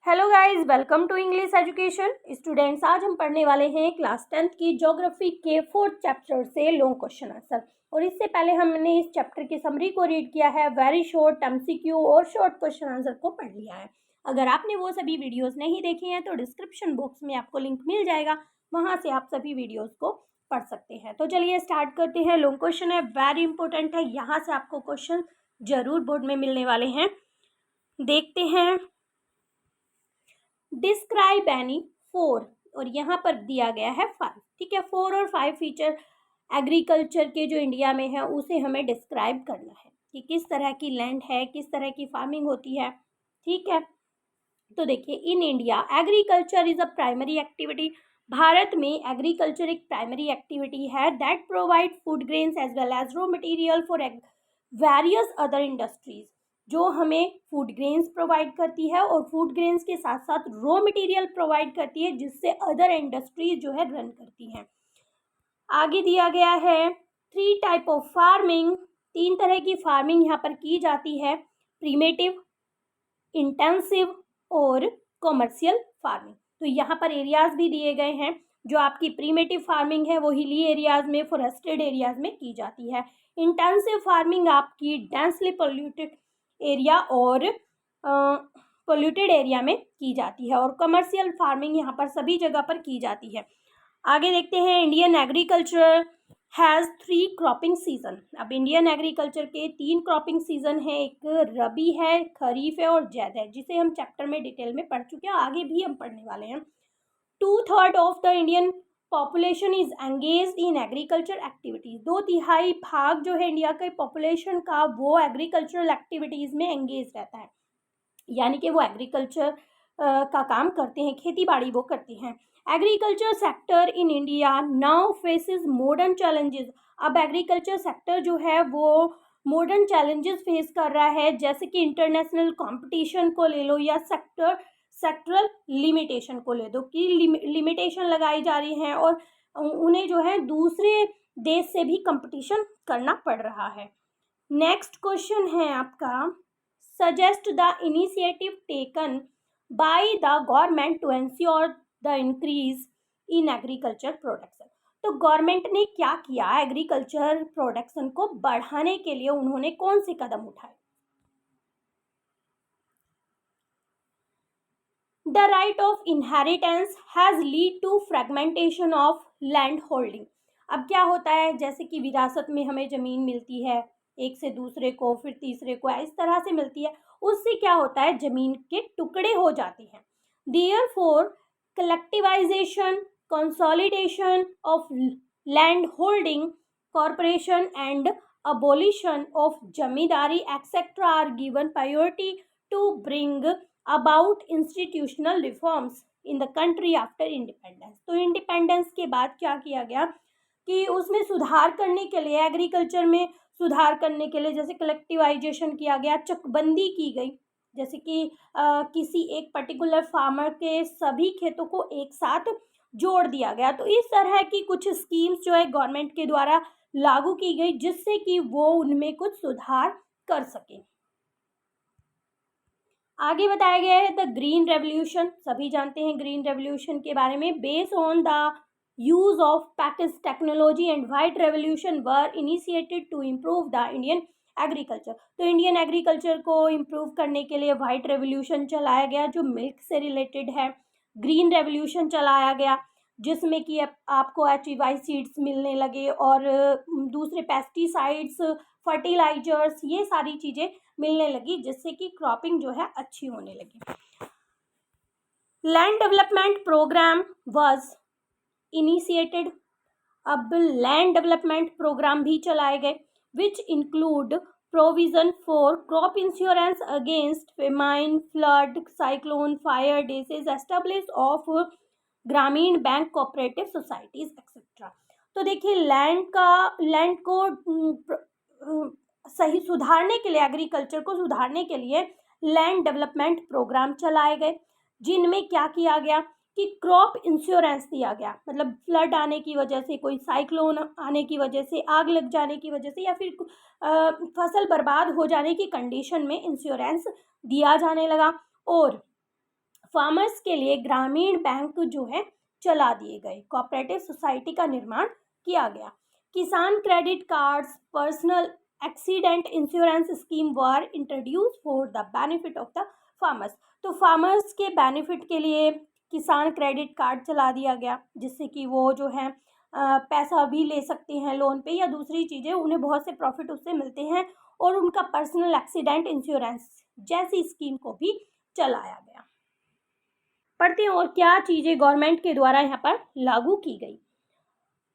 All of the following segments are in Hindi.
Hello guys, welcome to English education students. आज हम पढ़ने वाले हैं क्लास 10th की ज्योग्राफी के 4th चैप्टर से लॉन्ग क्वेश्चन आंसर। और इससे पहले हमने इस चैप्टर की समरी को रीड किया है, वेरी शॉर्ट एमसीक्यू और शॉर्ट क्वेश्चन आंसर को पढ़ लिया है। अगर आपने वो सभी वीडियोस नहीं देखी हैं तो डिस्क्रिप्शन बॉक्स में आपको लिंक मिल जाएगा, वहाँ से आप सभी वीडियोज़ को पढ़ सकते हैं। तो चलिए स्टार्ट करते हैं। लॉन्ग क्वेश्चन है, वेरी इंपॉर्टेंट है, यहाँ से आपको क्वेश्चन जरूर बोर्ड में मिलने वाले हैं। देखते हैं। डिस्क्राइब एनी 4 और यहाँ पर दिया गया है 5। ठीक है, 4 और 5 फीचर एग्रीकल्चर के जो इंडिया में है उसे हमें डिस्क्राइब करना है कि किस तरह की लैंड है, किस तरह की फार्मिंग होती है। ठीक है, तो देखिए, in India agriculture is a primary activity. भारत में एग्रीकल्चर एक प्राइमरी एक्टिविटी है that provide food grains as well as raw material for various other industries, जो हमें फूड ग्रेन्स प्रोवाइड करती है और फूड ग्रेन्स के साथ साथ रॉ मटेरियल प्रोवाइड करती है, जिससे अदर इंडस्ट्रीज जो है रन करती हैं। आगे दिया गया है 3 टाइप ऑफ फार्मिंग, 3 तरह की फार्मिंग यहाँ पर की जाती है, प्रीमेटिव, इंटेंसिव और कॉमर्शियल फार्मिंग। तो यहाँ पर एरियाज भी दिए गए हैं। जो आपकी प्रीमेटिव फार्मिंग है वो हिली एरियाज में, फॉरेस्टेड एरियाज में की जाती है। इंटेंसिव फार्मिंग आपकी डेंसली पोल्यूटेड एरिया और पोल्यूटेड एरिया में की जाती है, और कमर्शियल फार्मिंग यहाँ पर सभी जगह पर की जाती है। आगे देखते हैं। Indian agriculture has 3 cropping season. अब इंडियन एग्रीकल्चर के 3 क्रॉपिंग सीजन है, एक रबी है, खरीफ है और जैद है, जिसे हम चैप्टर में डिटेल में पढ़ चुके हैं, आगे भी हम पढ़ने वाले हैं। 2/3 of the Indian population is engaged in agriculture activities. 2/3 भाग जो है इंडिया के पॉपुलेशन का वो एग्रीकल्चरल एक्टिविटीज में एंगेज रहता है, यानी कि वो एग्रीकल्चर का काम करते हैं, खेती बाड़ी वो करते हैं। Agriculture sector in India now faces modern challenges. अब एग्रीकल्चर सेक्टर जो है वो मॉडर्न चैलेंजेस फेस कर रहा है, जैसे कि इंटरनेशनल कंपटीशन को ले लो या सेक्टरल लिमिटेशन को ले दो, कि लिमिटेशन लगाई जा रही हैं और उन्हें जो है दूसरे देश से भी कंपटीशन करना पड़ रहा है। नेक्स्ट क्वेश्चन है आपका, suggest the initiative taken by the government to ensure the increase in agriculture production. तो गवर्नमेंट ने क्या किया, एग्रीकल्चर प्रोडक्शन को बढ़ाने के लिए उन्होंने कौन से कदम उठाए। The right of inheritance has lead to fragmentation of land holding. अब क्या होता है, जैसे कि विरासत में हमें जमीन मिलती है, एक से दूसरे को, फिर तीसरे को, इस तरह से मिलती है, उससे क्या होता है, जमीन के टुकड़े हो जाते हैं। Therefore collectivisation, consolidation of land holding corporation and abolition of zamindari etcetera are given priority to bring about institutional reforms in the country after independence. तो इंडिपेंडेंस के बाद क्या किया गया कि उसमें सुधार करने के लिए, एग्रीकल्चर में सुधार करने के लिए, जैसे कलेक्टिवाइजेशन किया गया, चकबंदी की गई, जैसे कि किसी एक पर्टिकुलर फार्मर के सभी खेतों को एक साथ जोड़ दिया गया। तो इस तरह की कुछ स्कीम्स जो है गवर्नमेंट के द्वारा लागू की गई, जिससे कि वो उनमें कुछ सुधार कर सके। आगे बताया गया है द ग्रीन रेवोल्यूशन। सभी जानते हैं ग्रीन रेवोल्यूशन के बारे में। Based on the use of package technology and white revolution were initiated to improve the Indian agriculture. तो इंडियन एग्रीकल्चर को इम्प्रूव करने के लिए व्हाइट रेवोल्यूशन चलाया गया, जो मिल्क से रिलेटेड है। ग्रीन रेवोल्यूशन चलाया गया, जिसमें कि आपको HEY सीड्स मिलने लगे और दूसरे पेस्टिसाइड्स, फर्टिलाइजर्स, ये सारी चीज़ें मिलने लगी, जिससे कि क्रॉपिंग जो है अच्छी होने लगी। Land development programme was initiated. अब लैंड डेवलपमेंट प्रोग्राम भी चलाए गए, which include provision for crop insurance against famine, flood, cyclone, fire, disease, establish of Gramin bank, cooperative societies etcetera. तो देखिए, लैंड को सही सुधारने के लिए, एग्रीकल्चर को सुधारने के लिए लैंड डेवलपमेंट प्रोग्राम चलाए गए, जिनमें क्या किया गया कि क्रॉप इंश्योरेंस दिया गया, मतलब फ्लड आने की वजह से, कोई साइक्लोन आने की वजह से, आग लग जाने की वजह से, या फिर फसल बर्बाद हो जाने की कंडीशन में इंश्योरेंस दिया जाने लगा। और फार्मर्स के लिए ग्रामीण बैंक जो है चला दिए गए, कोऑपरेटिव सोसाइटी का निर्माण किया गया। किसान credit cards, personal accident insurance scheme were introduce for the benefit of the farmers. तो फार्मर्स के बेनिफिट के लिए किसान क्रेडिट कार्ड चला दिया गया, जिससे कि वो जो है पैसा भी ले सकते हैं लोन पे या दूसरी चीज़ें, उन्हें बहुत से प्रॉफिट उससे मिलते हैं। और उनका पर्सनल एक्सीडेंट इंश्योरेंस जैसी स्कीम को भी चलाया गया। पढ़ते हैं और क्या चीज़ें गवर्नमेंट के द्वारा यहाँ पर लागू की गई।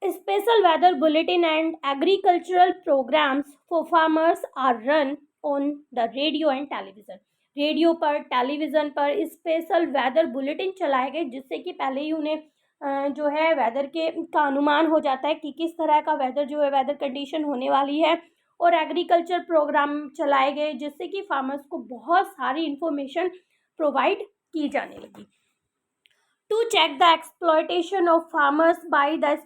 Special weather bulletin and agricultural programmes for farmers are run on the radio and television. Radio पर, टेलीविज़न पर स्पेशल वेदर बुलेटिन चलाए गए, जिससे कि पहले ही उन्हें जो है वेदर का अनुमान हो जाता है कि किस तरह का वेदर जो है, वेदर कंडीशन होने वाली है। और एग्रीकल्चर प्रोग्राम चलाए गए, जिससे कि फार्मर्स को बहुत सारी इंफॉर्मेशन प्रोवाइड की जाने लगी। To check the exploitation of farmers by the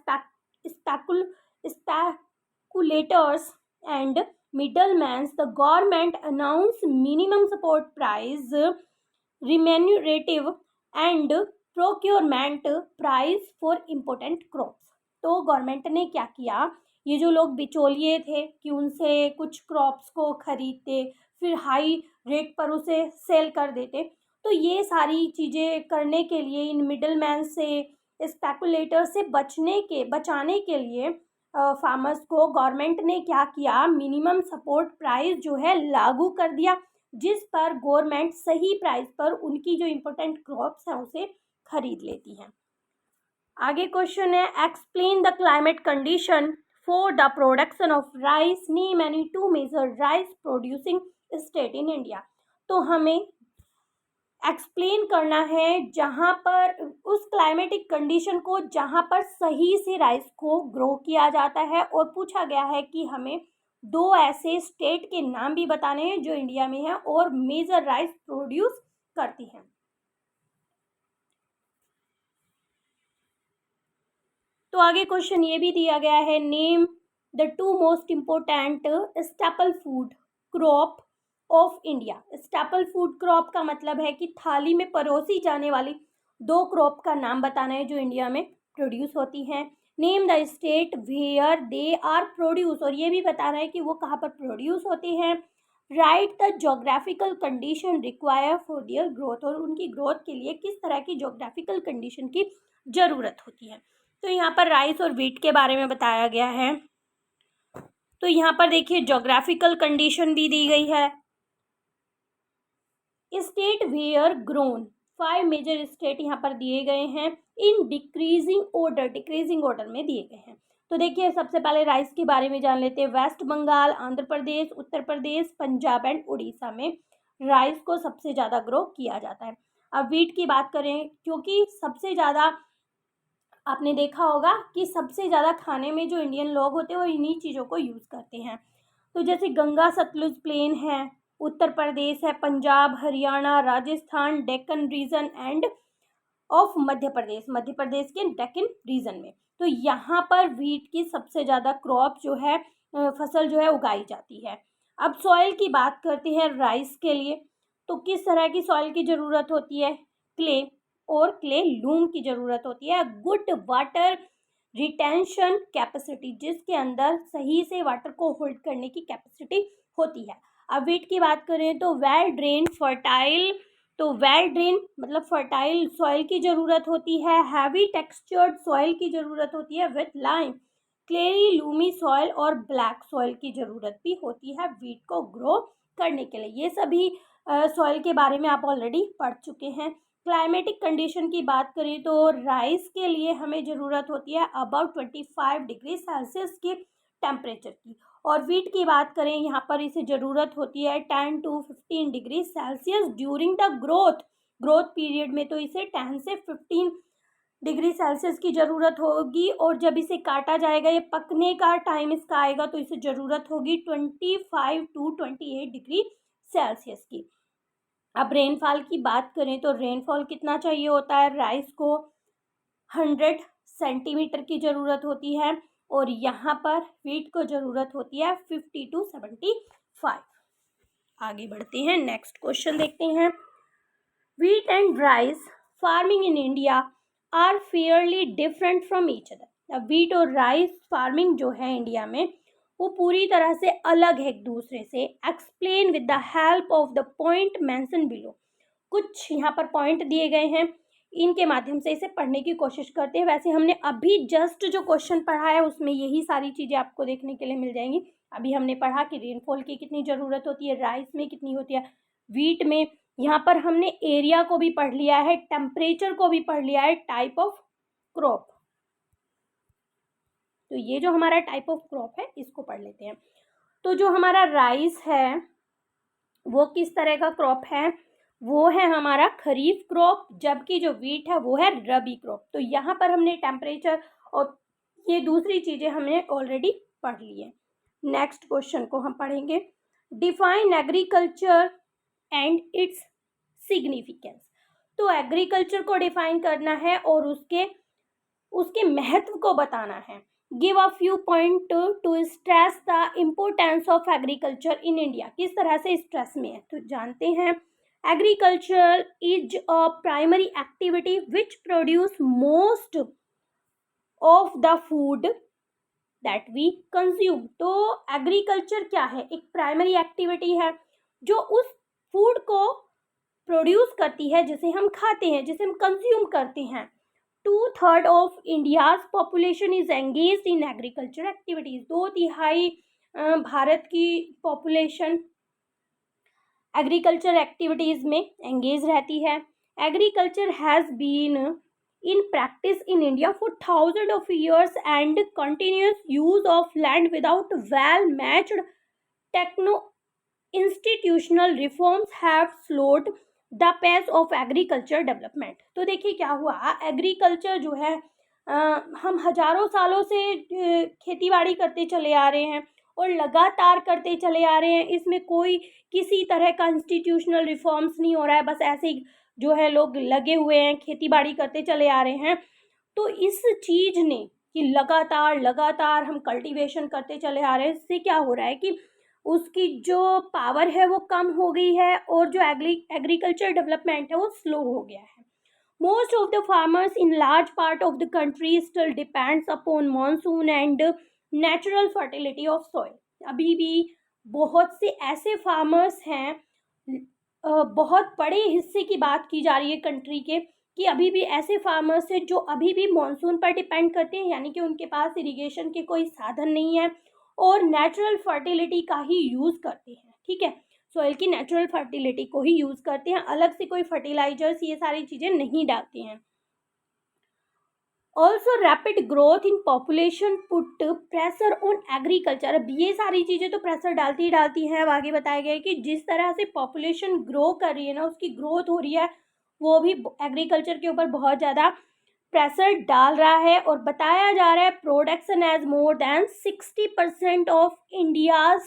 speculators and middlemen, the government announced minimum support price, remunerative and procurement price for important crops। तो गवर्नमेंट ने क्या किया, ये जो लोग बिचौलिए थे कि उनसे कुछ क्रॉप्स को खरीदते फिर हाई रेट पर उसे सेल कर देते, तो ये सारी चीज़ें करने के लिए, इन मिडलमैन से, स्पेकुलेटर से बचाने के लिए फार्मर्स को गवर्नमेंट ने क्या किया, मिनिमम सपोर्ट प्राइस जो है लागू कर दिया, जिस पर गवर्नमेंट सही प्राइस पर उनकी जो इम्पोर्टेंट क्रॉप्स हैं उसे खरीद लेती है। आगे क्वेश्चन है, explain the climate condition for the production of rice, name any two major rice producing state in India. तो हमें एक्सप्लेन करना है जहाँ पर उस क्लाइमेटिक कंडीशन को जहाँ पर सही से राइस को ग्रो किया जाता है, और पूछा गया है कि हमें 2 ऐसे स्टेट के नाम भी बताने हैं जो इंडिया में हैं और मेजर राइस प्रोड्यूस करती हैं। तो आगे क्वेश्चन ये भी दिया गया है, name the 2 most important staple food crop of India. Staple food crop का मतलब है कि थाली में परोसी जाने वाली 2 क्रॉप का नाम बताना है जो इंडिया में प्रोड्यूस होती हैं। Name the state where they are produce, और ये भी बताना है कि वो कहाँ पर प्रोड्यूस होती हैं। Right the geographical condition require for their growth, और उनकी ग्रोथ के लिए किस तरह की जोग्राफिकल कंडीशन की ज़रूरत होती है। तो यहाँ पर राइस और व्हीट के बारे में बताया गया है। तो यहाँ पर देखिए जोग्राफिकल कंडीशन भी दी गई है। State where grown, 5 major state यहाँ पर दिए गए हैं इन डिक्रीजिंग ऑर्डर में दिए गए हैं। तो देखिए सबसे पहले राइस के बारे में जान लेते हैं। वेस्ट बंगाल, आंध्र प्रदेश, उत्तर प्रदेश, पंजाब एंड उड़ीसा में राइस को सबसे ज़्यादा ग्रो किया जाता है। अब व्हीट की बात करें, क्योंकि सबसे ज़्यादा आपने देखा होगा कि सबसे ज़्यादा खाने में जो इंडियन लोग होते हैं वो इन्हीं चीज़ों को यूज़ करते हैं। तो जैसे गंगा सतलुज प्लेन है, उत्तर प्रदेश है, Punjab, Haryana, Rajasthan, Deccan region and of Madhya Pradesh के डेक्कन रीजन में, तो यहाँ पर व्हीट की सबसे ज़्यादा क्रॉप जो है, फसल जो है उगाई जाती है। अब सॉइल की बात करते हैं राइस के लिए, तो किस तरह की सॉइल की ज़रूरत होती है, क्ले और क्ले लूम की ज़रूरत होती है। गुड वाटर रिटेंशन कैपेसिटी, जिसके अंदर सही से वाटर को होल्ड करने की कैपेसिटी होती है। अब व्हीट की बात करें तो वेल ड्रेन फर्टाइल, तो वेल ड्रेन मतलब फर्टाइल सॉइल की ज़रूरत होती है। हैवी टेक्सचर्ड सॉइल की ज़रूरत होती है विथ लाइम, क्लेरी लूमी सॉइल और ब्लैक सॉइल की ज़रूरत भी होती है व्हीट को ग्रो करने के लिए। ये सभी सॉइल के बारे में आप ऑलरेडी पढ़ चुके हैं। क्लाइमेटिक कंडीशन की बात करें तो राइस के लिए हमें ज़रूरत होती है अबाउट 25 डिग्री सेल्सियस की टेम्परेचर की, और व्हीट की बात करें यहाँ पर इसे ज़रूरत होती है 10 to 15 degree Celsius during the growth period में, तो इसे 10 से 15 डिग्री सेल्सियस की ज़रूरत होगी। और जब इसे काटा जाएगा, ये पकने का टाइम इसका आएगा, तो इसे ज़रूरत होगी 25 to 28 डिग्री सेल्सियस की। अब रेनफॉल की बात करें तो रेनफॉल कितना चाहिए होता है, राइस को 100 सेंटीमीटर की ज़रूरत होती है, और यहाँ पर व्हीट को ज़रूरत होती है 50 to 75। आगे बढ़ते हैं, नेक्स्ट क्वेश्चन देखते हैं। wheat and rice farming in India are fairly different from each other. अब wheat और rice farming जो है इंडिया में वो पूरी तरह से अलग है एक दूसरे से. Explain with the help of the point mentioned below. कुछ यहाँ पर पॉइंट दिए गए हैं, इनके माध्यम से इसे पढ़ने की कोशिश करते हैं. वैसे हमने अभी जस्ट जो क्वेश्चन पढ़ा है उसमें यही सारी चीज़ें आपको देखने के लिए मिल जाएंगी. अभी हमने पढ़ा कि रेनफॉल की कितनी ज़रूरत होती है, राइस में कितनी होती है, वीट में. यहाँ पर हमने एरिया को भी पढ़ लिया है, टेम्परेचर को भी पढ़ लिया है, टाइप ऑफ क्रॉप. तो ये जो हमारा टाइप ऑफ क्रॉप है इसको पढ़ लेते हैं. तो जो हमारा राइस है वो किस तरह का क्रॉप है, वो है हमारा खरीफ क्रॉप, जबकि जो वीट है वो है रबी क्रॉप. तो यहाँ पर हमने टेम्परेचर और ये दूसरी चीज़ें हमने ऑलरेडी पढ़ ली है. नेक्स्ट क्वेश्चन को हम पढ़ेंगे. Define agriculture and its significance. तो एग्रीकल्चर को डिफाइन करना है और उसके महत्व को बताना है. Give a few point to stress the importance of agriculture in India. किस तरह से स्ट्रेस में है तो जानते हैं. Agriculture is a primary activity which produce most of the food that we consume. तो एग्रीकल्चर क्या है, एक प्राइमरी एक्टिविटी है जो उस फूड को प्रोड्यूस करती है जिसे हम खाते हैं, जिसे हम कंज्यूम करते हैं. 2/3 of India's population is engaged in agriculture activities. 2/3 भारत की पॉपुलेशन एग्रीकल्चर एक्टिविटीज में एंगेज रहती है. Agriculture has been in practice in India for thousands of years, and continuous use of land without well matched techno institutional reforms have slowed the pace of agriculture development. तो देखिए क्या हुआ, एग्रीकल्चर जो है हम हजारों सालों से खेती बाड़ी करते चले आ रहे हैं और लगातार करते चले आ रहे हैं. इसमें कोई किसी तरह का इंस्टीट्यूशनल रिफॉर्म्स नहीं हो रहा है, बस ऐसे ही जो है लोग लगे हुए हैं, खेती बाड़ी करते चले आ रहे हैं. तो इस चीज़ ने कि लगातार हम कल्टीवेशन करते चले आ रहे हैं, इससे क्या हो रहा है कि उसकी जो पावर है वो कम हो गई है और जो एग्रीकल्चर डेवलपमेंट है वो स्लो हो गया है. Most of the farmers in large part of the country still depends upon monsoon and natural fertility of soil. अभी भी बहुत से ऐसे फार्मर्स हैं, बहुत बड़े हिस्से की बात की जा रही है कंट्री के, कि अभी भी ऐसे फार्मर्स हैं जो अभी भी मॉनसून पर डिपेंड करते हैं, यानी कि उनके पास इरिगेशन के कोई साधन नहीं है और नेचुरल फर्टिलिटी का ही यूज़ करते हैं. ठीक है, सॉइल की नेचुरल फर्टिलिटी को ही यूज़ करते हैं, अलग से कोई फर्टिलाइजर्स ये सारी चीज़ें नहीं डालते हैं. Also rapid growth in population put pressure on agriculture. अब ये सारी चीज़ें तो प्रेशर डालती ही डालती हैं. अब आगे बताया गया है कि जिस तरह से पॉपुलेशन ग्रो कर रही है ना, उसकी ग्रोथ हो रही है, वो भी एग्रीकल्चर के ऊपर बहुत ज़्यादा प्रेशर डाल रहा है. और बताया जा रहा है production as more than 60% of India's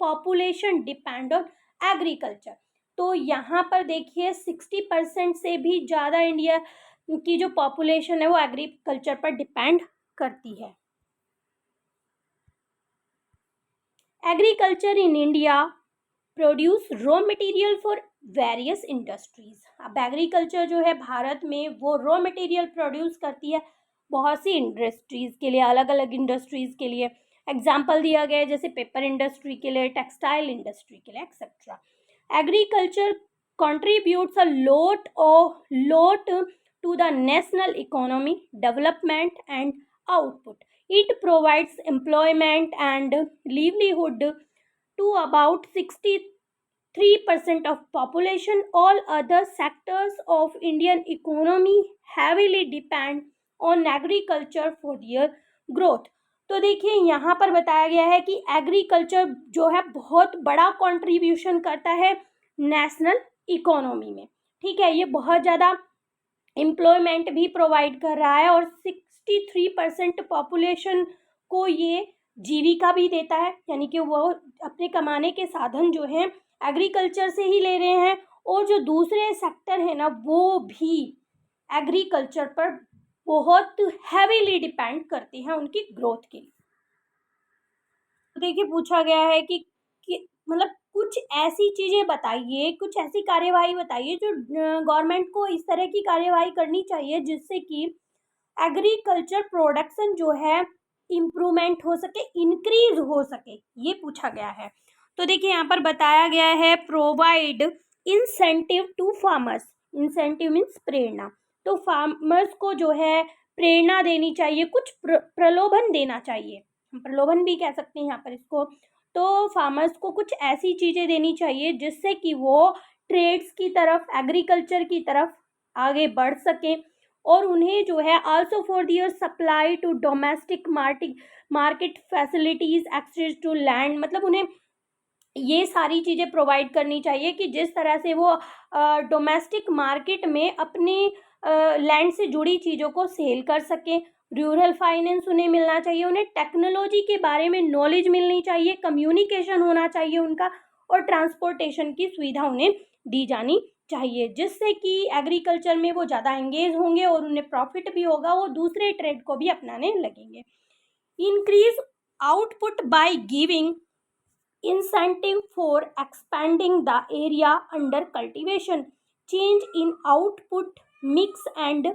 population depend on agriculture. तो यहाँ पर देखिए 60% से भी ज़्यादा इंडिया की जो पॉपुलेशन है वो एग्रीकल्चर पर डिपेंड करती है. Agriculture in India produce raw material for various industries. अब एग्रीकल्चर जो है भारत में वो रॉ मटेरियल प्रोड्यूस करती है बहुत सी इंडस्ट्रीज़ के लिए, अलग अलग इंडस्ट्रीज़ के लिए. एग्जाम्पल दिया गया है जैसे पेपर इंडस्ट्री के लिए, टेक्सटाइल इंडस्ट्री के लिए, etcetera. Agriculture contributes a lot to the national economy development and output. It provides employment and livelihood to about 63% of population. All other sectors of Indian economy heavily depend on agriculture for their growth. तो देखिए यहाँ पर बताया गया है कि एग्रीकल्चर जो है बहुत बड़ा कंट्रीब्यूशन करता है नेशनल इकोनॉमी में. ठीक है, ये बहुत ज़्यादा एम्प्लॉयमेंट भी प्रोवाइड कर रहा है और 63% पॉपुलेशन को ये जीविका भी देता है, यानी कि वो अपने कमाने के साधन जो हैं एग्रीकल्चर से ही ले रहे हैं. और जो दूसरे सेक्टर हैं ना वो भी एग्रीकल्चर पर बहुत हैवीली डिपेंड करते हैं उनकी ग्रोथ के लिए. देखिए पूछा गया है कि मतलब कुछ ऐसी चीज़ें बताइए, कुछ ऐसी कार्यवाही बताइए जो गवर्नमेंट को इस तरह की कार्यवाही करनी चाहिए जिससे कि एग्रीकल्चर प्रोडक्शन जो है इम्प्रूवमेंट हो सके, इंक्रीज हो सके, ये पूछा गया है। तो देखिए यहाँ पर बताया गया है provide incentive to farmers. Incentive means प्रेरणा। तो फार्मर्स को जो है प्रेरणा देनी चाहिए, कुछ प्रलोभन देना चाहिए, हम प्रलोभन भी कह सकते हैं यहाँ पर इसको। तो फार्मर्स को कुछ ऐसी चीज़ें देनी चाहिए जिससे कि वो ट्रेड्स की तरफ, एग्रीकल्चर की तरफ आगे बढ़ सके, और उन्हें जो है also for their supply to domestic market facilities, access to land, मतलब उन्हें ये सारी चीज़ें प्रोवाइड करनी चाहिए कि जिस तरह से वो डोमेस्टिक मार्केट में अपनी लैंड से जुड़ी चीज़ों को सेल कर सकें। रूरल फाइनेंस उन्हें मिलना चाहिए, उन्हें टेक्नोलॉजी के बारे में नॉलेज मिलनी चाहिए, कम्युनिकेशन होना चाहिए उनका, और ट्रांसपोर्टेशन की सुविधा उन्हें दी जानी चाहिए, जिससे कि एग्रीकल्चर में वो ज़्यादा एंगेज होंगे और उन्हें प्रॉफिट भी होगा, वो दूसरे ट्रेड को भी अपनाने लगेंगे। Increase output by giving incentive for expanding the area under cultivation, change in output mix and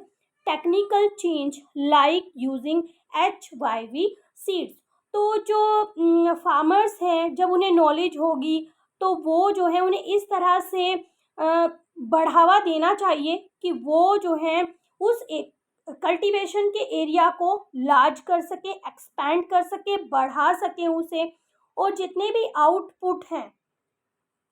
technical change like using HYV seeds। तो जो फार्मर्स हैं, जब उन्हें नॉलेज होगी तो वो जो है उन्हें इस तरह से बढ़ावा देना चाहिए कि वो जो है उस एक कल्टीवेशन के एरिया को लार्ज कर सके, एक्सपैंड कर सके, बढ़ा सके उसे, और जितने भी आउटपुट हैं,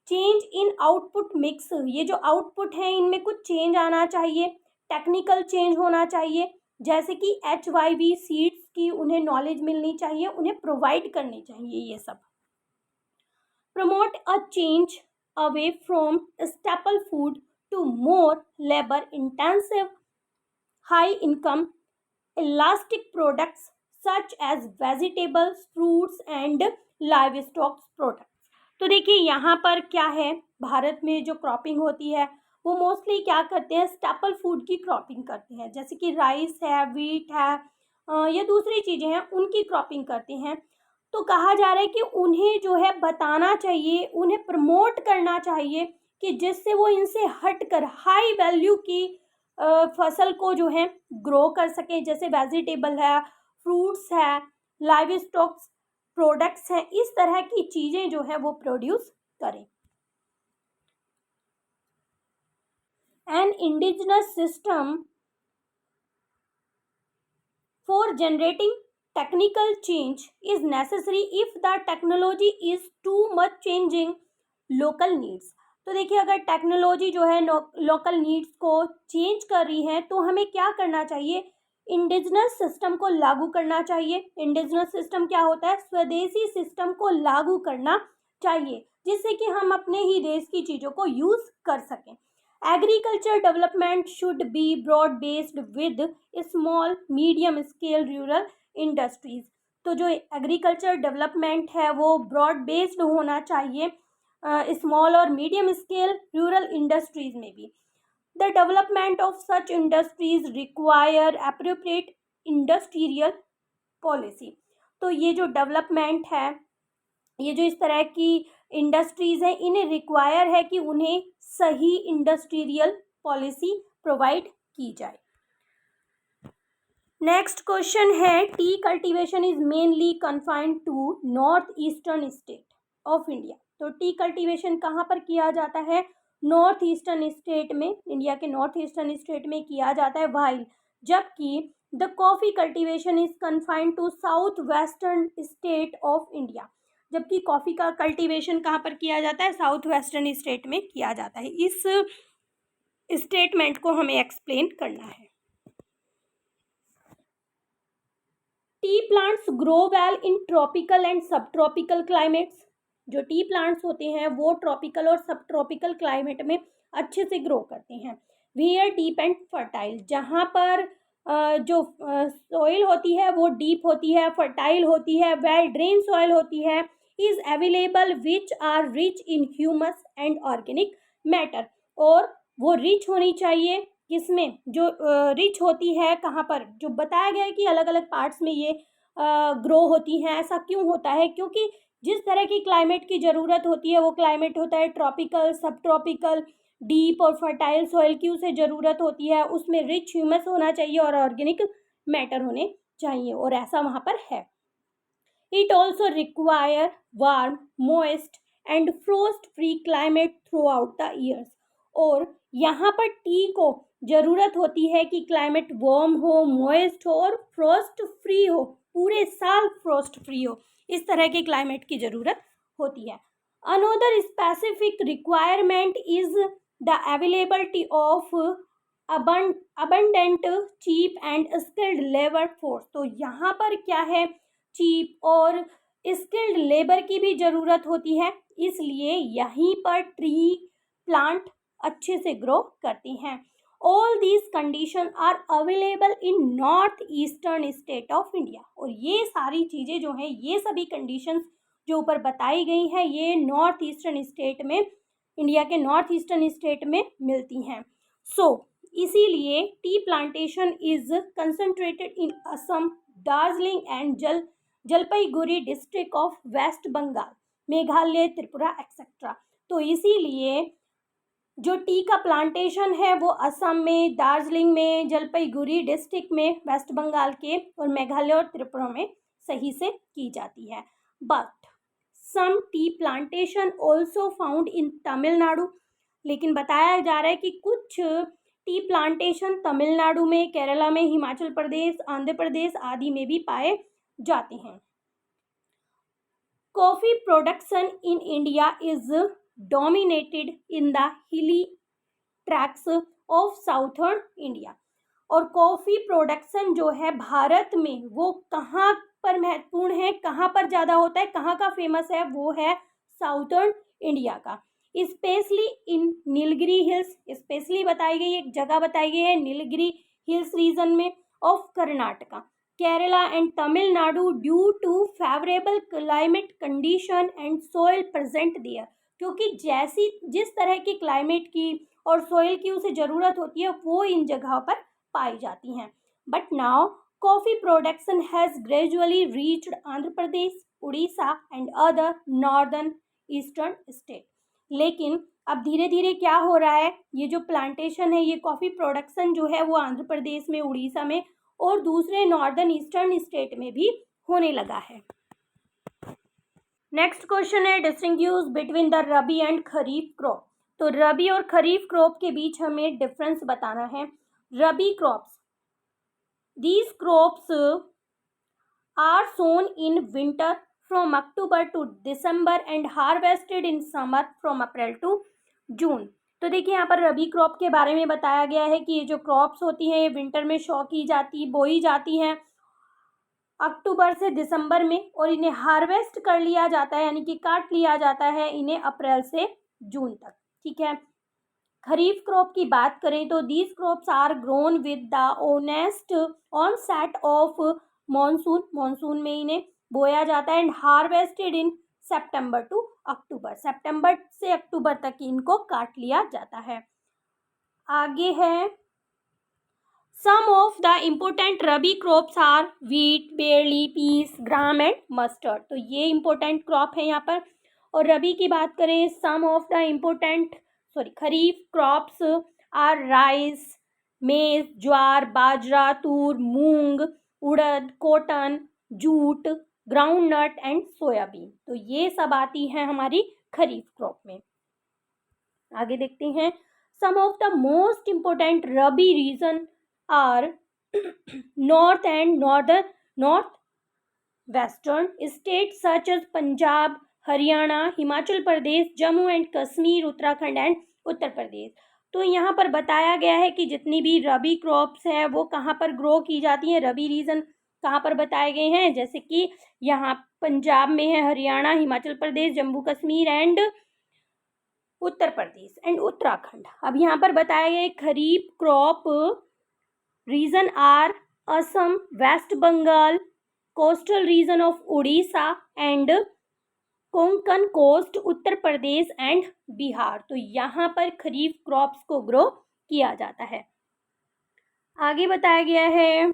चेंज इन आउटपुट मिक्स, ये जो आउटपुट है इनमें कुछ चेंज आना चाहिए, टेक्निकल चेंज होना चाहिए, जैसे कि HYV सीड्स की उन्हें नॉलेज मिलनी चाहिए, उन्हें प्रोवाइड करनी चाहिए ये सब। Promote a change away from staple food to more labour intensive high income elastic products such as vegetables, fruits and livestock products. तो देखिए यहाँ पर क्या है, भारत में जो क्रॉपिंग होती है वो मोस्टली क्या करते हैं, स्टेपल फूड की क्रॉपिंग करते हैं, जैसे कि राइस है, वीट है, या दूसरी चीज़ें हैं, उनकी क्रॉपिंग करते हैं। तो कहा जा रहा है कि उन्हें जो है बताना चाहिए, उन्हें प्रमोट करना चाहिए कि जिससे वो इनसे हटकर हाई वैल्यू की फसल को जो है ग्रो कर सके, जैसे वेजिटेबल है, फ्रूट्स है, लाइव स्टॉक्स प्रोडक्ट्स हैं, इस तरह की चीज़ें जो है वो प्रोड्यूस करें। An indigenous system for generating technical change is necessary if the technology is to much changing local needs. तो देखिए अगर टेक्नोलॉजी जो है लोकल नीड्स को चेंज कर रही है तो हमें क्या करना चाहिए, इंडिजिनस सिस्टम को लागू करना चाहिए। इंडिजिनस सिस्टम क्या होता है, स्वदेशी सिस्टम को लागू करना चाहिए, जिससे कि हम अपने ही देश की चीज़ों को यूज़ कर सकें। Agriculture development should be broad based with small medium scale rural industries. तो जो एग्रीकल्चर डेवलपमेंट है वो ब्रॉड बेस्ड होना चाहिए स्मॉल और मीडियम स्केल रूरल इंडस्ट्रीज में भी। The development of such industries require appropriate industrial policy. तो ये जो डेवलपमेंट है, ये जो इस तरह की इंडस्ट्रीज हैं, इन्हें रिक्वायर है कि उन्हें सही इंडस्ट्रियल पॉलिसी प्रोवाइड की जाए। नेक्स्ट क्वेश्चन है, tea cultivation is mainly confined to north eastern state of India. तो टी कल्टीवेशन कहाँ पर किया जाता है, नॉर्थ ईस्टर्न स्टेट में, इंडिया के नॉर्थ ईस्टर्न स्टेट में किया जाता है, वाइल जबकि the coffee cultivation is confined to south western state of India. जबकि कॉफ़ी का कल्टीवेशन कहाँ पर किया जाता है, साउथ वेस्टर्न स्टेट में किया जाता है। इस स्टेटमेंट को हमें एक्सप्लेन करना है। T plants grow well in tropical and सब ट्रॉपिकल क्लाइमेट्स। जो टी प्लांट्स होते हैं वो ट्रॉपिकल और सब ट्रॉपिकल क्लाइमेट में अच्छे से ग्रो करते हैं। वेयर डीप एंड फर्टाइल, जहाँ पर जो सॉइल होती है वो डीप होती है, फर्टाइल होती है, वेल ड्रेन सॉइल होती है, is available which are rich in humus and organic matter. और वो रिच होनी चाहिए किसमें, जो रिच होती है कहाँ पर, जो बताया गया है कि अलग अलग पार्ट्स में ये ग्रो होती हैं। ऐसा क्यों होता है, क्योंकि जिस तरह की क्लाइमेट की ज़रूरत होती है वो क्लाइमेट होता है ट्रॉपिकल, सब ट्रॉपिकल, डीप और फर्टाइल सॉइल की उसे ज़रूरत होती है, उसमें रिच ह्यूमस होना चाहिए और ऑर्गेनिक मैटर होने चाहिए, और ऐसा वहाँ पर है। It also require warm, moist and frost-free climate throughout the years. और यहाँ पर टी को ज़रूरत होती है कि क्लाइमेट वार्म हो, मोइस्ट हो और फ्रॉस्ट फ्री हो, पूरे साल फ्रॉस्ट फ्री हो, इस तरह के क्लाइमेट की ज़रूरत होती है। Another specific requirement is the availability of abundant, cheap and skilled labor force. तो यहाँ पर क्या है, चीप और स्किल्ड लेबर की भी ज़रूरत होती है, इसलिए यहीं पर ट्री प्लांट अच्छे से ग्रो करती हैं। All these condition are available in north eastern state of India. और ये सारी चीज़ें जो हैं, ये सभी कंडीशंस जो ऊपर बताई गई हैं, ये नॉर्थ ईस्टर्न स्टेट में, इंडिया के नॉर्थ ईस्टर्न स्टेट में मिलती हैं। इसीलिए tea plantation is concentrated in Assam, Darjeeling and Jalpaiguri district of West Bengal, Meghalaya, Tripura etcetera. तो इसीलिए जो टी का प्लांटेशन है वो असम में, दार्जिलिंग में, जलपाईगुड़ी डिस्ट्रिक्ट में वेस्ट बंगाल के, और मेघालय और त्रिपुरा में सही से की जाती है। But some tea plantation also found in Tamil Nadu. लेकिन बताया जा रहा है कि कुछ टी प्लांटेशन तमिलनाडु में, केरला में, हिमाचल प्रदेश, आंध्र प्रदेश आदि में भी पाए जाते हैं। Coffee production in India is dominated in the hilly tracts of southern India. और कॉफ़ी प्रोडक्शन जो है भारत में वो कहाँ पर महत्वपूर्ण है, कहाँ पर ज़्यादा होता है, कहाँ का फेमस है, वो है साउथर्न इंडिया का, specially in Nilgiri hills. Specially बताई गई, एक जगह बताई गई है नीलगिरी हिल्स रीजन में of Karnataka, Kerala and Tamil Nadu due to favourable climate condition and soil present there. क्योंकि जिस तरह की क्लाइमेट की और सॉइल की उसे ज़रूरत होती है वो इन जगहों पर पाई जाती हैं। But now coffee production has gradually reached Andhra Pradesh, Orissa and other northern eastern state. लेकिन अब धीरे धीरे क्या हो रहा है, ये जो प्लांटेशन है, ये कॉफ़ी प्रोडक्शन जो है वो आंध्र प्रदेश में, उड़ीसा में और दूसरे नॉर्दर्न ईस्टर्न स्टेट में भी होने लगा है। नेक्स्ट क्वेश्चन है distinguish between the rabi and kharif crop. तो रबी और खरीफ क्रॉप के बीच हमें डिफरेंस बताना है। Rabi crops, these crops are sown in winter from October to December and harvested in summer from April to June. तो देखिए यहाँ पर रबी क्रॉप के बारे में बताया गया है कि ये जो क्रॉप्स होती हैं ये विंटर में बोई जाती हैं अक्टूबर से दिसंबर में, और इन्हें हार्वेस्ट कर लिया जाता है, यानी कि काट लिया जाता है इन्हें अप्रैल से जून तक। ठीक है। खरीफ क्रॉप की बात करें तो these crops are grown with the honest onset of monsoon. Monsoon में इन्हें बोया जाता है and harvested in September to October. सितंबर से अक्टूबर तक इनको काट लिया जाता है। आगे है some of the important rabi crops are wheat, barley, peas, gram and mustard. तो ये इम्पोर्टेंट क्रॉप है यहाँ पर। और रबी की बात करें, some of the kharif crops are rice, maize, jowar, bajra, tur, moong, urad, cotton, jute, groundnut and soybean. तो ये सब आती हैं हमारी खरीफ क्रॉप में। आगे देखते हैं some of the most important rabi region are north and north western state such as Punjab, Haryana, Himachal Pradesh, Jammu and Kashmir, Uttarakhand and Uttar Pradesh. तो यहाँ पर बताया गया है कि जितनी भी रबी क्रॉप्स हैं वो कहाँ पर ग्रो की जाती हैं, रबी रीजन कहाँ पर बताए गए हैं, जैसे कि यहाँ पंजाब में है, हरियाणा, हिमाचल प्रदेश, जम्मू कश्मीर एंड उत्तर प्रदेश एंड उत्तराखंड। अब यहाँ पर बताया गया kharif crop region are Assam, West Bengal, coastal region of Orissa and Konkan coast, Uttar Pradesh and Bihar. तो यहाँ पर खरीफ क्रॉप्स को ग्रो किया जाता है। आगे बताया गया है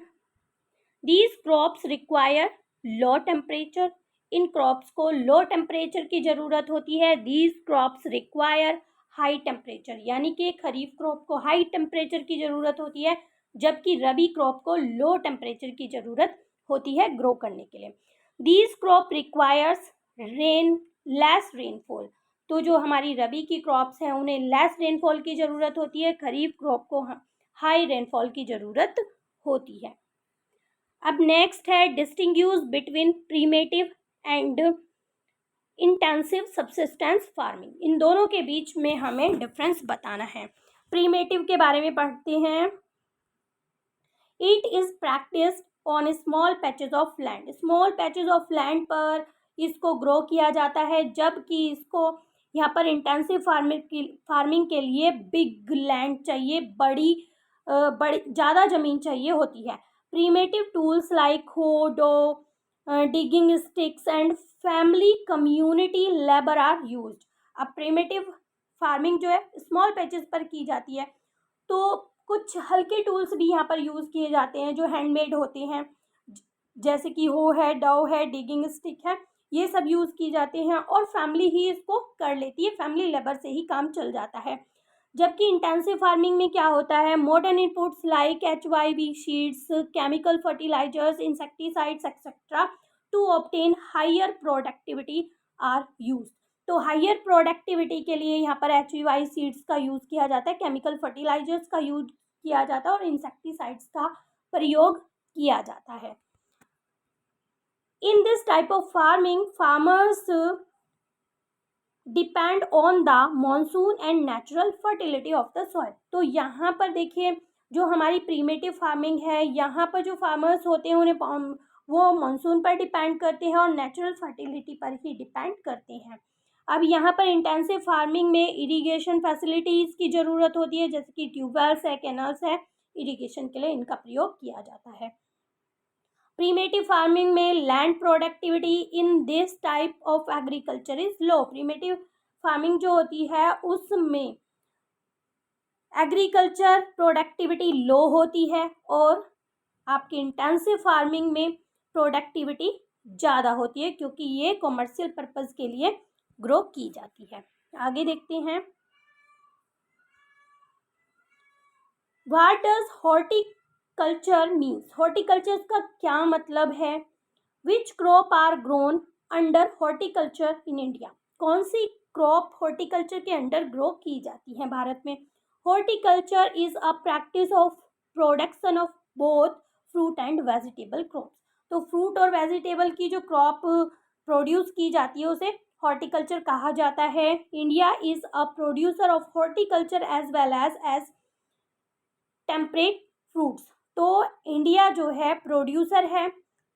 these crops require low temperature, in crops को लो टेम्परेचर की ज़रूरत होती है। These crops require high temperature, यानी कि खरीफ क्रॉप को हाई टेम्परेचर की ज़रूरत होती है, जबकि रबी क्रॉप को लो टेम्परेचर की ज़रूरत होती है ग्रो करने के लिए। These crop requires less rainfall, तो जो हमारी रबी की क्रॉप्स हैं उन्हें लेस रेनफॉल की ज़रूरत होती है, खरीफ क्रॉप को हाई रेनफॉल की ज़रूरत होती है। अब नेक्स्ट है distinguish between primitive and intensive subsistence farming. इन दोनों के बीच में हमें डिफरेंस बताना है। प्रीमेटिव के बारे में पढ़ते हैं। It is practised on small patches of land, small patches of land पर इसको ग्रो किया जाता है, जबकि इसको यहाँ पर इंटेंसिव फार्मिंग के लिए बिग लैंड चाहिए, बड़ी ज़्यादा ज़मीन चाहिए होती है। Primitive tools like hoe, dao, digging sticks and family community labour are used. अब प्रीमेटिव फार्मिंग जो है स्मॉल पैचेस पर की जाती है, तो कुछ हल्के टूल्स भी यहाँ पर यूज़ किए जाते हैं जो हैंडमेड होते हैं, जैसे कि हो है, डव है, डिगिंग स्टिक है, ये सब यूज़ की जाते हैं और फैमिली ही इसको कर लेती है, फैमिली लेबर से ही काम चल जाता है। जबकि इंटेंसिव फार्मिंग में क्या होता है, modern inputs like HYV seeds, chemical fertilizers, insecticides etcetera to obtain higher productivity are use. तो हायर प्रोडक्टिविटी के लिए यहाँ पर HYV सीड्स का यूज़ किया जाता है, केमिकल फर्टिलाइजर्स का यूज किया जाता है और इंसेक्टिसाइड्स का प्रयोग किया जाता है। In this type of farming farmers depend on the monsoon and natural fertility of the soil. तो यहाँ पर देखिए जो हमारी प्रीमेटिव फार्मिंग है, यहाँ पर जो फार्मर्स होते हैं उन्हें वो मॉनसून पर डिपेंड करते हैं और नेचुरल फर्टिलिटी पर ही डिपेंड करते हैं। अब यहाँ पर इंटेंसिव फार्मिंग में इरिगेशन फैसिलिटीज़ की ज़रूरत होती है, जैसे कि ट्यूबवेल्स है, कैनल्स है, इरिगेशन के लिए इनका प्रयोग किया जाता है। प्रीमेटिव फार्मिंग में land productivity in this type of agriculture is low. Primitive farming जो होती है उसमें एग्रीकल्चर प्रोडक्टिविटी लो होती है और आपकी इंटेंसिव फार्मिंग में प्रोडक्टिविटी ज़्यादा होती है, क्योंकि ये कॉमर्शियल पर्पस के लिए ग्रो की जाती है। आगे देखते हैं, what does horticulture means. Horticulture का क्या मतलब है। Which crop are grown under horticulture in India. कौन सी क्रॉप हॉर्टिकल्चर के अंडर ग्रो की जाती है भारत में। Horticulture is a practice of production of both fruit and vegetable crops. तो फ्रूट और वेजिटेबल की जो क्रॉप प्रोड्यूस की जाती है उसे हॉर्टिकल्चर कहा जाता है। India is a producer of horticulture as well as temperate fruits. तो इंडिया जो है प्रोड्यूसर है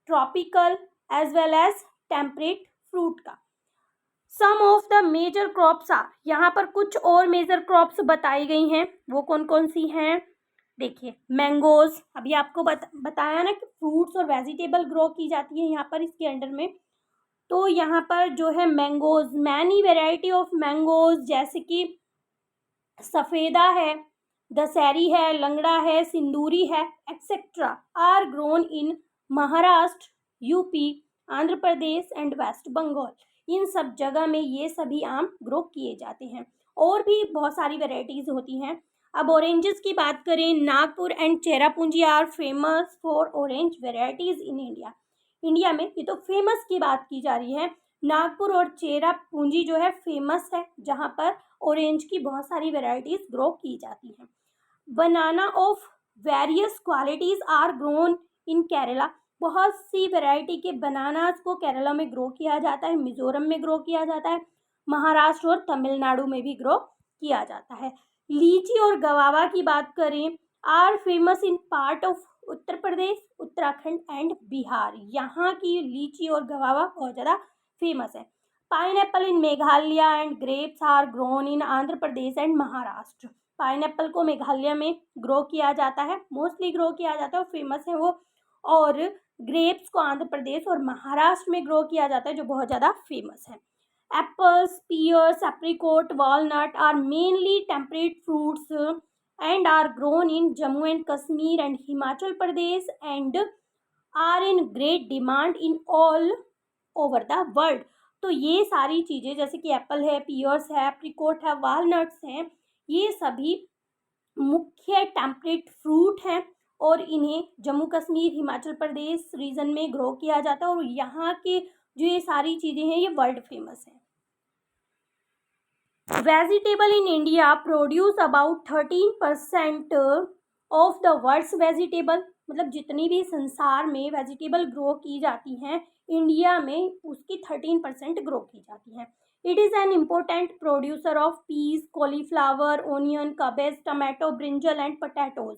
tropical as well as temperate fruit का। Some of the major crops are, यहाँ पर कुछ और मेजर क्रॉप्स बताई गई हैं, वो कौन कौन सी हैं देखिए। मैंगोज, अभी आपको बताया ना कि फ्रूट्स और वेजिटेबल ग्रो की जाती है यहाँ पर इसके अंडर में। तो यहाँ पर जो है mangoes, many variety of mangoes, जैसे कि सफ़ेदा है, दशहरी है, लंगड़ा है, सिंदूरी है et cetera are grown in Maharashtra, UP, Andhra Pradesh and West Bengal. इन सब जगह में ये सभी आम ग्रो किए जाते हैं। और भी बहुत सारी वेराइटीज़ होती हैं। अब ऑरेंजेस की बात करें, Nagpur and Cherrapunji are famous for orange varieties in India. India में ये तो फेमस की बात की जा रही है। नागपुर और चेरापूंजी जो है फेमस है, जहाँ पर ऑरेंज की बहुत सारी वेराइटीज़ ग्रो की जाती हैं। Banana of various qualities are grown in Kerala. बहुत सी वैरायटी के बनानास को केरला में ग्रो किया जाता है, मिजोरम में ग्रो किया जाता है, महाराष्ट्र और तमिलनाडु में भी ग्रो किया जाता है। लीची और गवावा की बात करें, are famous in part of Uttar Pradesh, Uttarakhand and Bihar. यहाँ की लीची और गवावा बहुत ज़्यादा फेमस है। Pineapple in Meghalaya and grapes are grown in Andhra Pradesh and Maharashtra. Pineapple को मेघालय में ग्रो किया जाता है, मोस्टली ग्रो किया जाता है और फेमस है वो। और ग्रेप्स को आंध्र प्रदेश और महाराष्ट्र में ग्रो किया जाता है, जो बहुत ज़्यादा फेमस है। Apples, pears, apricot, walnut are mainly temperate fruits and are grown in Jammu and Kashmir and Himachal Pradesh and are in great demand in all over the world. तो ये सारी चीज़ें जैसे कि एप्पल है, पियर्स है, एप्रिकॉट है, वालनट्स हैं, ये सभी मुख्य टेम्परेट फ्रूट हैं और इन्हें जम्मू कश्मीर, हिमाचल प्रदेश रीजन में ग्रो किया जाता है और यहाँ के जो ये सारी चीज़ें हैं ये वर्ल्ड फेमस हैं। Vegetable in India produce about 13% of the world's vegetable, मतलब जितनी भी संसार में वेजिटेबल ग्रो की जाती हैं इंडिया में उसकी 13% ग्रो की जाती हैं। It is an important producer of peas, cauliflower, onion, cabbage, tomato, brinjal and potatoes.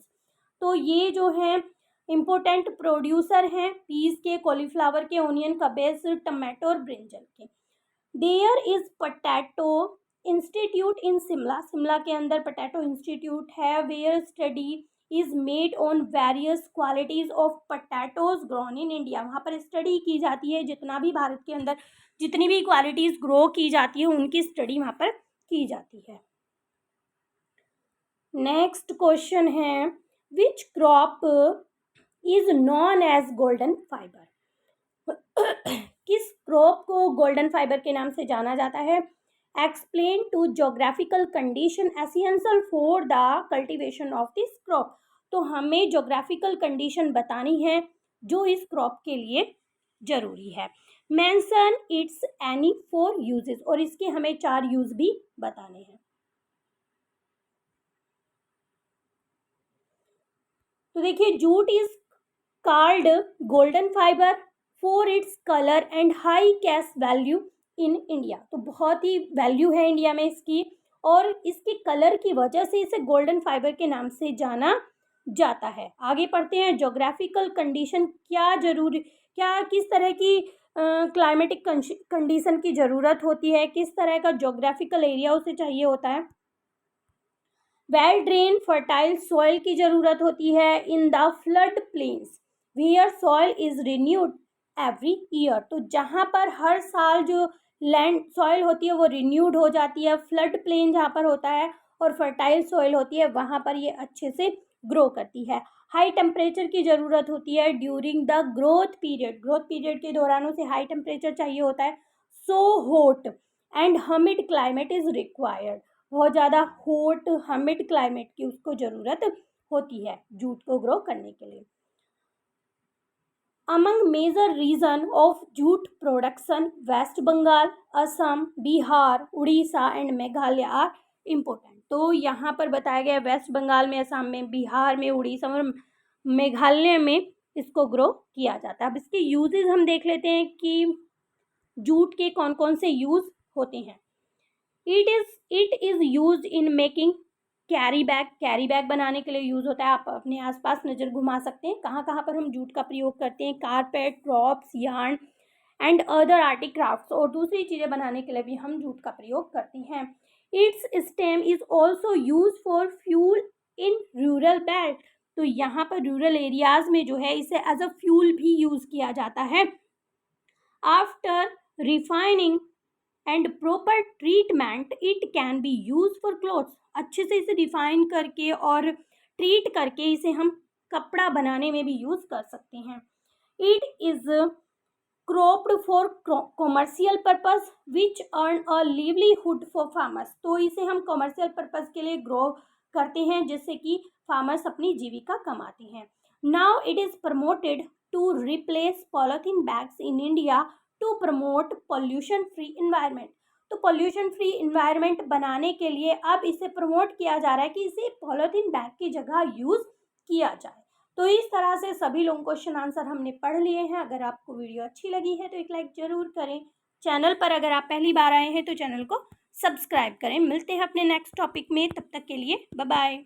तो ये जो है इम्पोर्टेंट प्रोड्यूसर हैं पीस के, कॉलीफ्लावर के, ओनियन, कबेज, टमाटो और ब्रिंजल के। There is potato institute in Shimla, Shimla के अंदर पोटैटो इंस्टीट्यूट है, where study is made on various qualities of potatoes grown in India. वहाँ पर स्टडी की जाती है, जितना भी भारत के अंदर जितनी भी क्वालिटीज ग्रो की जाती है उनकी स्टडी वहाँ पर की जाती है। नेक्स्ट क्वेश्चन है which crop is known as golden fibre. किस क्रॉप को गोल्डन फाइबर के नाम से जाना जाता है? Explain two geographical condition essential for the cultivation of this crop. तो हमें जोग्राफिकल कंडीशन बतानी है जो इस क्रॉप के लिए जरूरी है। मेंशन इट्स एनी 4 यूजेस, और इसके हमें 4 यूज भी बताने हैं। तो देखिए, jute is called golden fibre for its colour and high cash value in India. तो बहुत ही वैल्यू है इंडिया में इसकी, और इसके कलर की वजह से इसे गोल्डन फाइबर के नाम से जाना जाता है। आगे पढ़ते हैं। जोग्राफिकल कंडीशन क्या किस तरह की क्लाइमेटिक कंडीशन की ज़रूरत होती है, किस तरह का जोग्राफिकल एरिया उसे चाहिए होता है। वेल ड्रेन फर्टाइल सॉइल की ज़रूरत होती है in the flood plains where soil is renewed every year. तो जहाँ पर हर साल जो लैंड सॉइल होती है वो रिन्यूड हो जाती है, फ्लड प्लेन जहाँ पर होता है और फर्टाइल सॉइल होती है वहाँ पर ये अच्छे से ग्रो करती है। हाई टेम्परेचर की ज़रूरत होती है ड्यूरिंग द ग्रोथ पीरियड के दौरान उसे हाई टेम्परेचर चाहिए होता है। So hot and humid climate is required. बहुत ज़्यादा हॉट हमिड क्लाइमेट की उसको ज़रूरत होती है जूट को ग्रो करने के लिए। Among major region of jute production, West Bengal, Assam, Bihar, Orissa and Meghalaya are important. तो यहाँ पर बताया गया वेस्ट बंगाल में, असम में, बिहार में, उड़ीसा और मेघालय में इसको ग्रो किया जाता है। अब इसके यूजेस हम देख लेते हैं कि जूट के कौन कौन से यूज होते हैं। It is use in making carry bag बनाने के लिए यूज़ होता है। आप अपने आसपास नज़र घुमा सकते हैं कहाँ कहाँ पर हम जूट का प्रयोग करते हैं। Carpet, drops, yarn and other Arctic crafts, और दूसरी चीज़ें बनाने के लिए भी हम जूट का प्रयोग करते हैं। It's stem is also use for fuel in rural belt. तो यहाँ पर रूरल एरियाज में जो है इसे एज अ फ्यूल भी यूज़ किया जाता है। After refining and proper treatment it can be use for clothes. अच्छे से इसे रिफाइन करके और ट्रीट करके इसे हम कपड़ा बनाने में भी यूज कर सकते हैं। It is cropped for commercial purpose which earn a livelihood for farmers. तो इसे हम कॉमर्शियल पर्पस के लिए ग्रो करते हैं जिससे कि फार्मर्स अपनी जीविका कमाते हैं। Now it is promoted to replace polythene bags in India to promote pollution free environment. तो पॉल्यूशन फ्री इन्वायरमेंट बनाने के लिए अब इसे प्रमोट किया जा रहा है कि इसे पॉलीथीन बैग की जगह यूज़ किया जाए। तो इस तरह से सभी लोग क्वेश्चन आंसर हमने पढ़ लिए हैं। अगर आपको वीडियो अच्छी लगी है तो एक लाइक ज़रूर करें। चैनल पर अगर आप पहली बार आए हैं तो चैनल को सब्सक्राइब करें। मिलते हैं अपने नेक्स्ट टॉपिक में, तब तक के लिए बाय बाय।